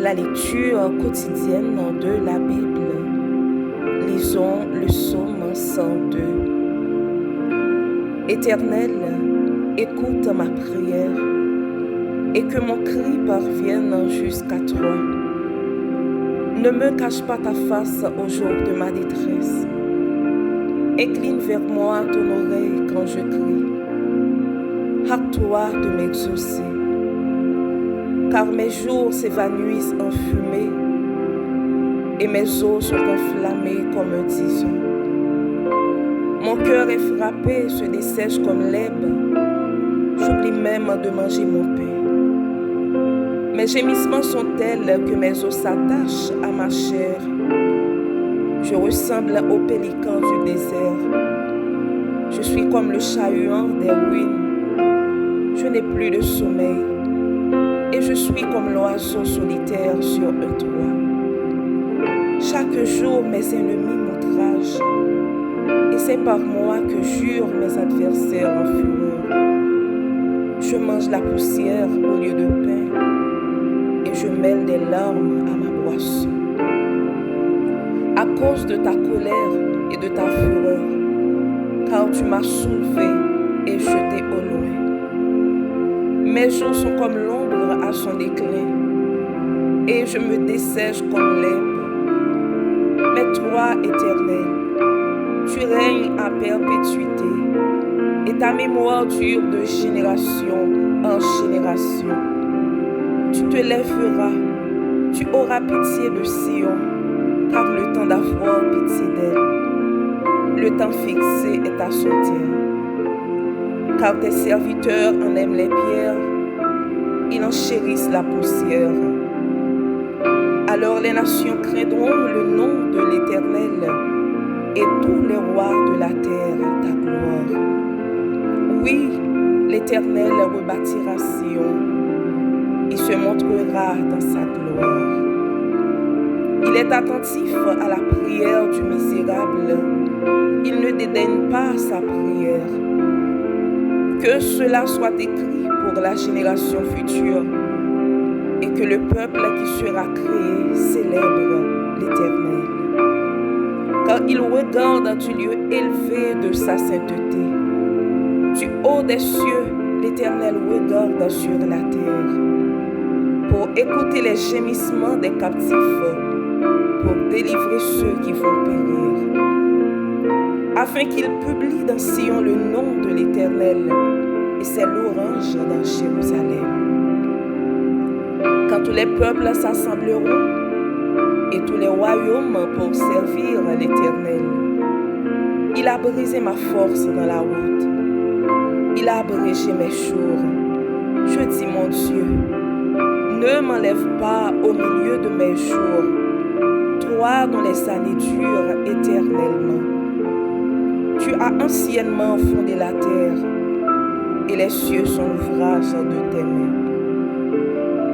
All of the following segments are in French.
La lecture quotidienne de la Bible. Lisons le psaume 102. Éternel, écoute ma prière et que mon cri parvienne jusqu'à toi. Ne me cache pas ta face au jour de ma détresse. Incline vers moi ton oreille quand je crie. Hâte-toi de m'exaucer. Car mes jours s'évanouissent en fumée et mes os sont enflammés comme un tison. Mon cœur est frappé, se dessèche comme l'herbe. J'oublie même de manger mon pain. Mes gémissements sont tels que mes os s'attachent à ma chair. Je ressemble au pélican du désert. Je suis comme le chat-huant des ruines. Je n'ai plus de sommeil. Et je suis comme l'oiseau solitaire sur un toit. Chaque jour, mes ennemis m'outragent, et c'est par moi que jurent mes adversaires en fureur. Je mange la poussière au lieu de pain, et je mêle des larmes à ma boisson. À cause de ta colère et de ta fureur, car tu m'as soulevé et jeté au loin. Mes jours sont comme l'ombre à son déclin, et je me dessèche comme l'herbe. Mais toi, Éternel, tu règnes à perpétuité, et ta mémoire dure de génération en génération. Tu te lèveras, tu auras pitié de Sion, car le temps d'avoir pitié d'elle, le temps fixé est à son terme. Car tes serviteurs en aiment les pierres, ils en chérissent la poussière. Alors les nations craindront le nom de l'Éternel, et tous les rois de la terre ta gloire. Oui, l'Éternel rebâtira Sion, il se montrera dans sa gloire. Il est attentif à la prière du misérable, il ne dédaigne pas sa prière. Que cela soit écrit pour la génération future, et que le peuple qui sera créé célèbre l'Éternel. Car il regarde du lieu élevé de sa sainteté. Du haut des cieux, l'Éternel regarde sur la terre, pour écouter les gémissements des captifs, pour délivrer ceux qui vont périr, afin qu'il publie dans Sion le nom de l'Éternel et ses louanges dans Jérusalem. Quand tous les peuples s'assembleront et tous les royaumes pour servir l'Éternel, il a brisé ma force dans la route, il a abrégé mes jours. Je dis, mon Dieu, ne m'enlève pas au milieu de mes jours, toi dont les années durent éternellement. Tu as anciennement fondé la terre, et les cieux sont l'ouvrage de tes mains.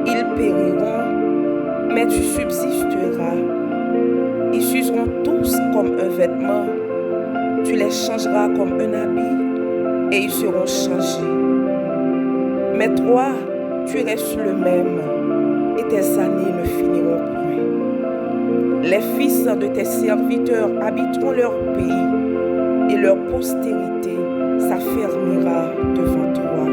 Ils périront, mais tu subsisteras. Ils s'useront tous comme un vêtement. Tu les changeras comme un habit, et ils seront changés. Mais toi, tu restes le même, et tes années ne finiront point. Les fils de tes serviteurs habiteront leur pays, et leur postérité s'affermira devant toi.